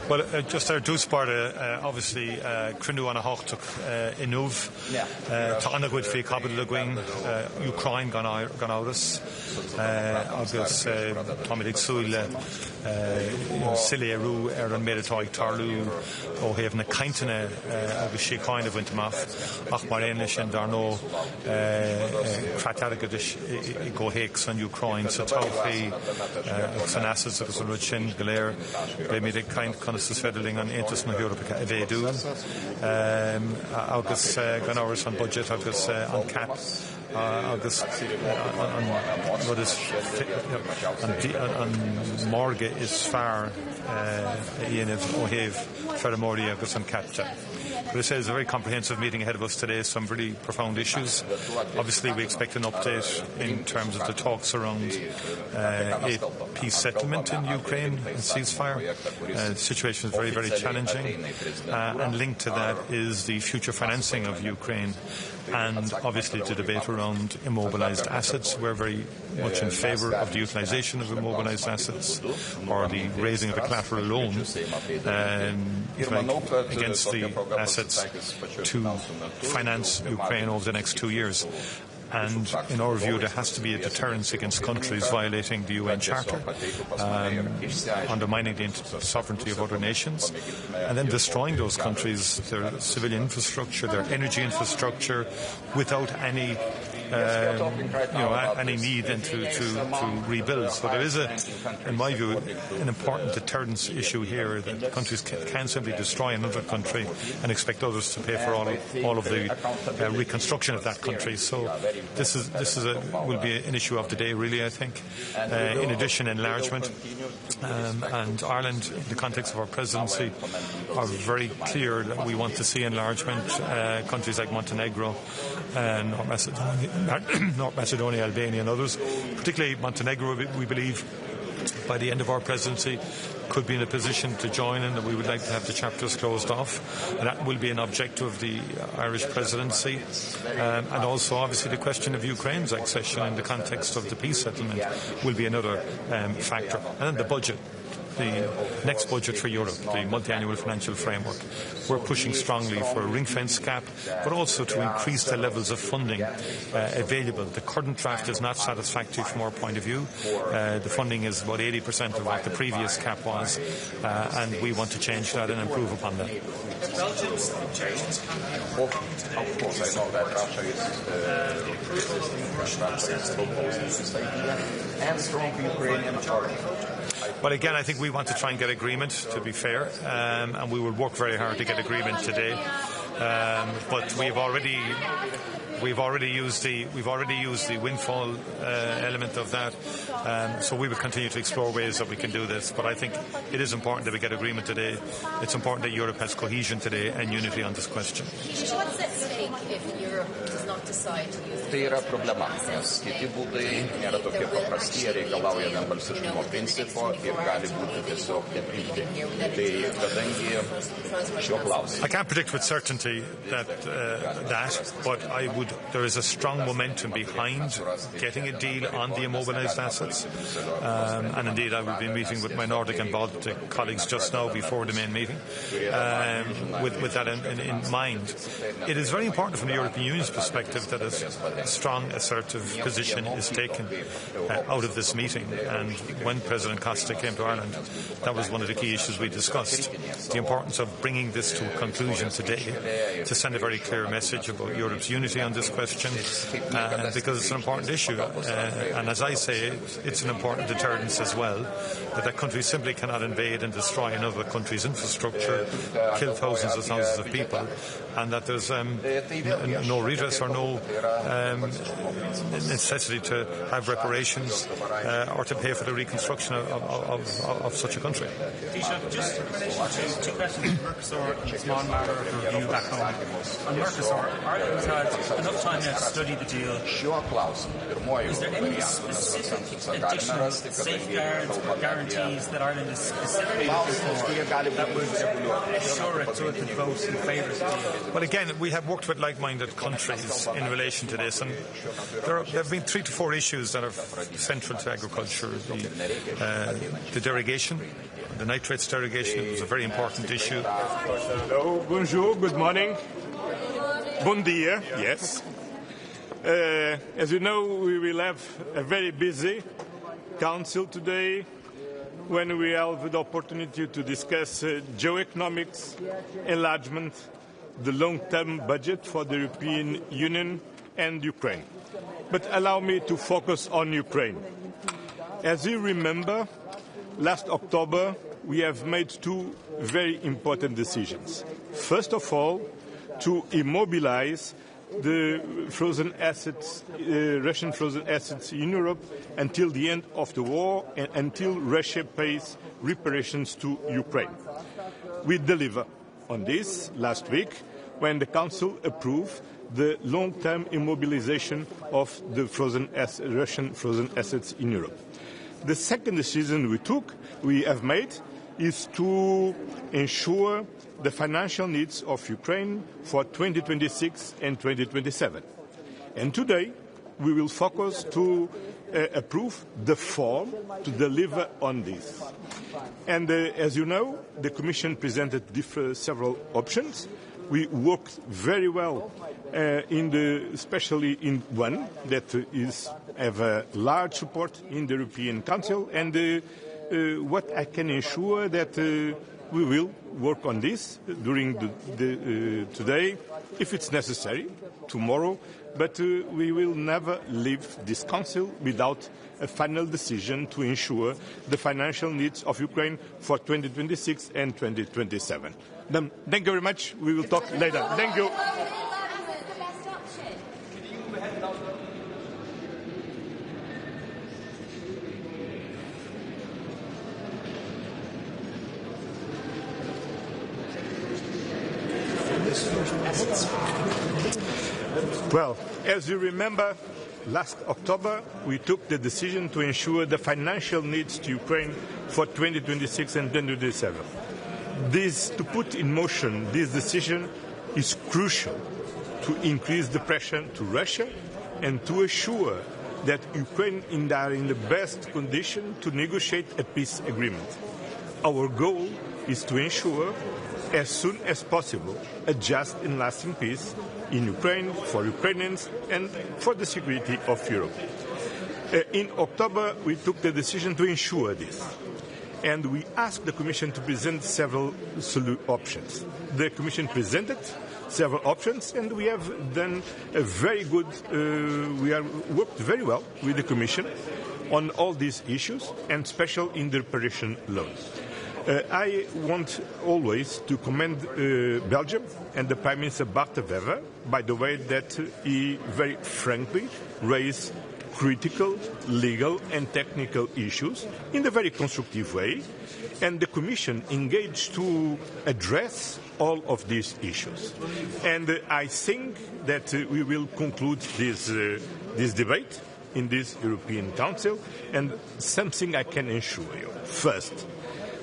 Well, just ar dúspáirte, obviously, crinú an a hochtach inúv, tá anaghuid fi cabal le gwain, Ukraine gan áras, agus táimiigh súile siléirú ar an méiretáig tarlú ó héamh na caintine agus síocháin a bhaintach ach mar aon leis an dar nó cratargadis I ggóhéic san Ukraine sa táchaí agus san assets agus an rud sin go léir be míid caint conas federling an Aontas na Eorpacha a bhéadú agus gan áras an budget agus an cap agus what is an morgue is far Ianov O'Have Ferramori agus an capta. But it says a very comprehensive meeting ahead of us today, some really profound issues. Obviously we expect an update in terms of the talks around a peace settlement in Ukraine and ceasefire. The situation is very, very challenging and linked to that is the future financing of Ukraine and obviously the debate around immobilised assets. We're very much in favour of the utilisation of immobilised assets or the raising of a collateral loan against the assets to finance Ukraine over the next 2 years. And in our view, there has to be a deterrence against countries violating the UN Charter, undermining the sovereignty of other nations, and then destroying those countries, their civilian infrastructure, their energy infrastructure, without any any need then to rebuild. So there is, in my view, an important deterrence issue here that countries can't simply destroy another country and expect others to pay for all of the reconstruction of that country. So this will be an issue of the day, really, I think. In addition, enlargement and Ireland, in the context of our presidency, are very clear that we want to see enlargement. Countries like Montenegro and North Macedonia, Albania and others, particularly Montenegro, we believe by the end of our presidency could be in a position to join and that we would like to have the chapters closed off. And that will be an objective of the Irish presidency. And also obviously the question of Ukraine's accession in the context of the peace settlement will be another factor. And then the budget. The next budget for Europe, the multi-annual financial framework. We're pushing strongly for a ring-fence cap, but also to increase the levels of funding available. The current draft is not satisfactory from our point of view. The funding is about 80% of what the previous cap was, and we want to change that and improve upon that. Belgium's objections can be overcome. Of course, I know that Russia is and strong Ukrainian authority. Well, again, I think we want to try and get agreement, to be fair, and we will work very hard to get agreement today. But we've already used the windfall element of that, so we will continue to explore ways that we can do this. But I think it is important that we get agreement today. It's important that Europe has cohesion today and unity on this question. What's at stake if Europe does not decide to use it? Tai yra problema, nes kiti būdai nėra tokie paprasti, jie reikalauja vienbalsiškumo principo ir gali būti tiesiog nepriimti. Tai kadangi šiuo klausimu. I can't predict with certainty that, but there is a strong momentum behind getting a deal on the immobilised assets. And indeed, I will be meeting with my Nordic and Baltic colleagues just now before the main meeting, with that in mind. It is very important from the European Union's perspective that a strong, assertive position is taken out of this meeting. And when President Costa came to Ireland, that was one of the key issues we discussed. The importance of bringing this to a conclusion today to send a very clear message about Europe's unity on this question, because it's an important issue. And as I say, it's an important deterrence as well, that country simply cannot invade and destroy another country's infrastructure, kill thousands of people, and that there's no redress or no necessity to have reparations or to pay for the reconstruction of such a country. Taoiseach, just in relation to two questions, Mercosur and the small matter of review back Micheál. On Marcus, Ireland has had enough time now to study the deal. Is there any specific additional safeguards or guarantees that Ireland is specifically looking for that would assure it so it could vote in favour of the deal? Well, again, we have worked with like-minded countries in relation to this, and there have been 3 to 4 issues that are central to agriculture. The derogation, the nitrates derogation was a very important issue. Hello, bonjour, good morning. Bon dia, yes. As you know, we will have a very busy council today when we have the opportunity to discuss geoeconomics, enlargement, the long-term budget for the European Union and Ukraine. But allow me to focus on Ukraine. As you remember, last October we have made 2 very important decisions. First of all, to immobilize the frozen assets, Russian frozen assets in Europe until the end of the war and until Russia pays reparations to Ukraine. We deliver on this last week when the Council approved the long-term immobilization of the Russian frozen assets in Europe. The second decision we have made is to ensure the financial needs of Ukraine for 2026 and 2027. And today we will focus to approve the form to deliver on this. And as you know, the Commission presented several options. We worked very well, especially in one that have a large support in the European Council, and what I can ensure that we will work on this during today, if it's necessary, tomorrow, but we will never leave this Council without a final decision to ensure the financial needs of Ukraine for 2026 and 2027. Thank you very much. We will talk later. Thank you. Well, as you remember, last October we took the decision to ensure the financial needs to Ukraine for 2026 and 2027. To put in motion this decision is crucial to increase the pressure to Russia and to assure that Ukraine are in the best condition to negotiate a peace agreement. Our goal is to ensure, as soon as possible, a just and lasting peace in Ukraine, for Ukrainians, and for the security of Europe. In October, we took the decision to ensure this, and we asked the Commission to present several options. The Commission presented several options, and we have done a very good, we have worked very well with the Commission on all these issues, and especially in the reparation loans. I want always to commend Belgium and the Prime Minister Bart de Wever, by the way that he very frankly raised critical, legal and technical issues in a very constructive way, and the Commission engaged to address all of these issues. And I think that we will conclude this debate in this European Council, and something I can assure you. First,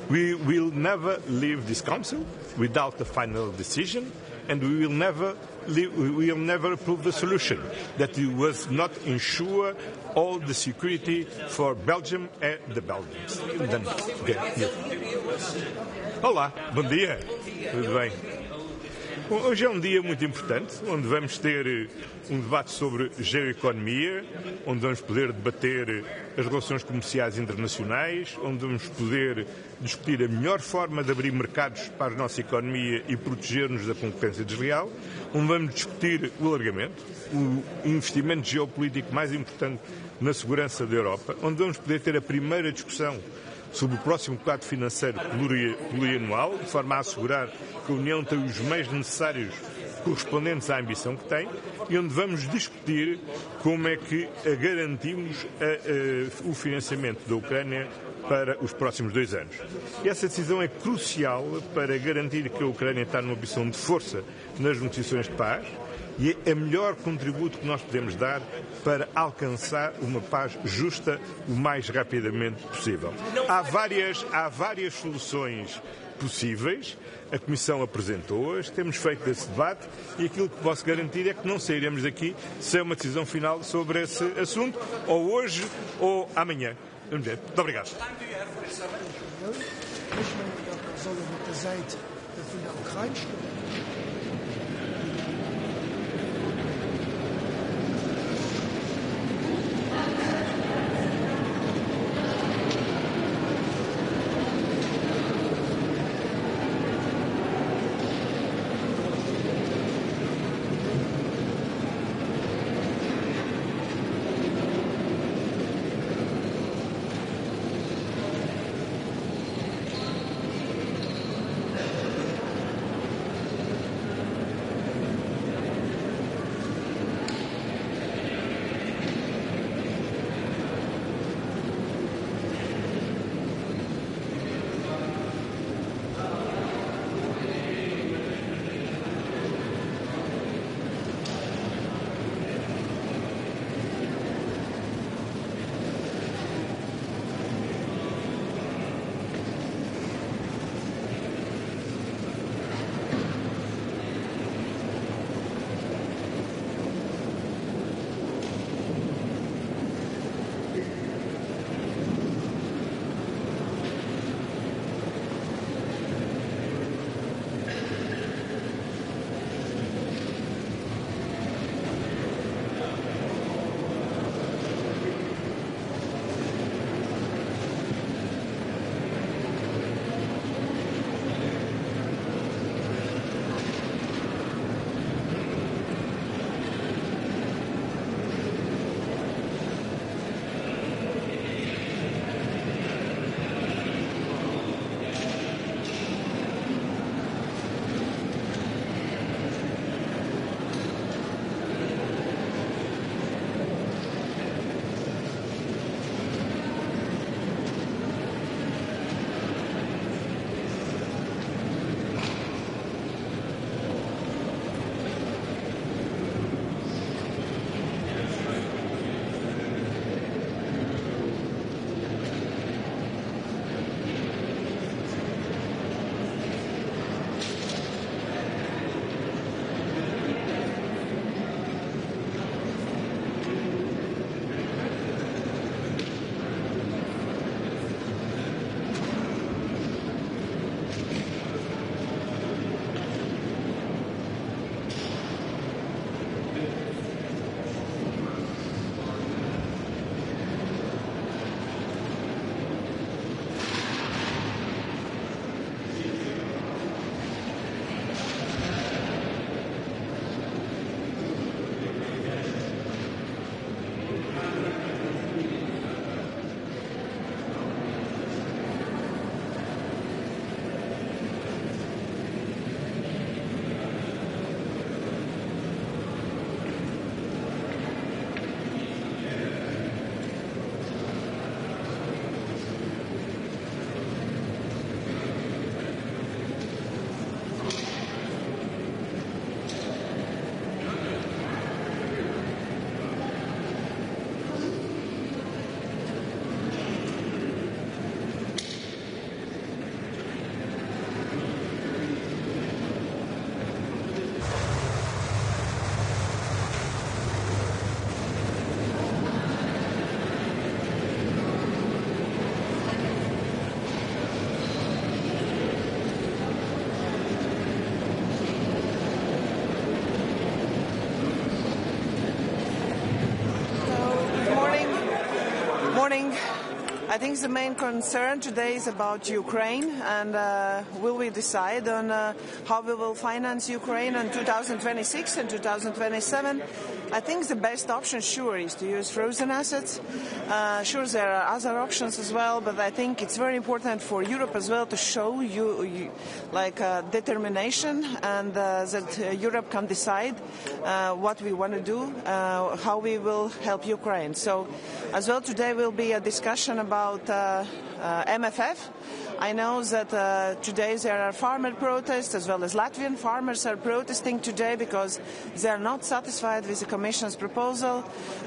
we will never leave this Council without a final decision, and we will never approve the solution that was not ensure all the security for Belgium and the Belgians. Olá, bom dia. Tudo bem? Bom, hoje é um dia muito importante, onde vamos ter um debate sobre geoeconomia, onde vamos poder debater as relações comerciais internacionais, onde vamos poder discutir a melhor forma de abrir mercados para a nossa economia e proteger-nos da concorrência desleal, onde vamos discutir o alargamento, o investimento geopolítico mais importante na segurança da Europa, onde vamos poder ter a primeira discussão sobre o próximo quadro financeiro plurianual, de forma a assegurar que a União tem os meios necessários correspondentes à ambição que tem, e onde vamos discutir como é que garantimos o financiamento da Ucrânia para os próximos 2 anos. E essa decisão é crucial para garantir que a Ucrânia está numa posição de força nas negociações de paz e é o melhor contributo que nós podemos dar para alcançar uma paz justa o mais rapidamente possível. Há várias soluções possíveis, a Comissão apresentou-as, temos feito esse debate e aquilo que posso garantir é que não sairemos daqui sem uma decisão final sobre esse assunto, ou hoje ou amanhã. Vamos ver. Muito obrigado. I think the main concern today is about Ukraine, and will we decide on how we will finance Ukraine in 2026 and 2027? I think the best option, sure, is to use frozen assets. Sure, there are other options as well, but I think it's very important for Europe as well to show determination, and that Europe can decide what we want to do, how we will help Ukraine. So, as well, today will be a discussion about MFF. I know that today there are farmer protests, as well as Latvian farmers are protesting today because they are not satisfied with the Commission's proposal.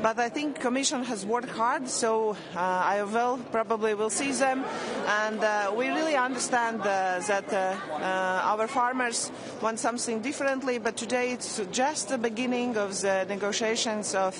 But I think the Commission has worked hard, so I probably will see them. And we really understand that our farmers want something differently, but today it's just the beginning of the negotiations of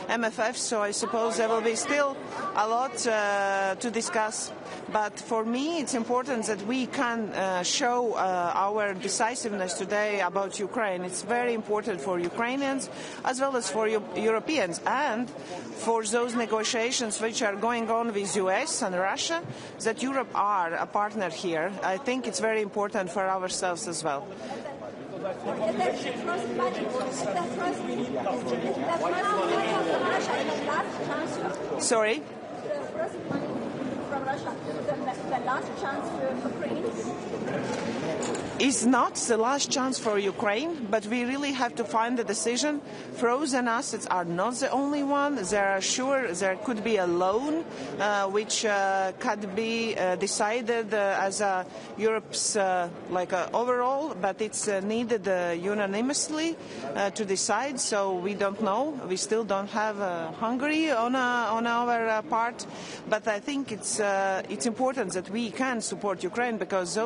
MFF, so I suppose there will be still a lot to discuss. But for me, it's important that we can show our decisiveness today about Ukraine. It's very important for Ukrainians as well as for Europeans, and for those negotiations which are going on with US and Russia, that Europe are a partner here. I think it's very important for ourselves as well. Sorry? The last chance for Ukraine? It's not the last chance for Ukraine, but we really have to find a decision. Frozen assets are not the only one. There could be a loan which could be decided as Europe's overall, but it's needed unanimously to decide. So we don't know. We still don't have Hungary on our part, but I think it's important that we can support Ukraine, because those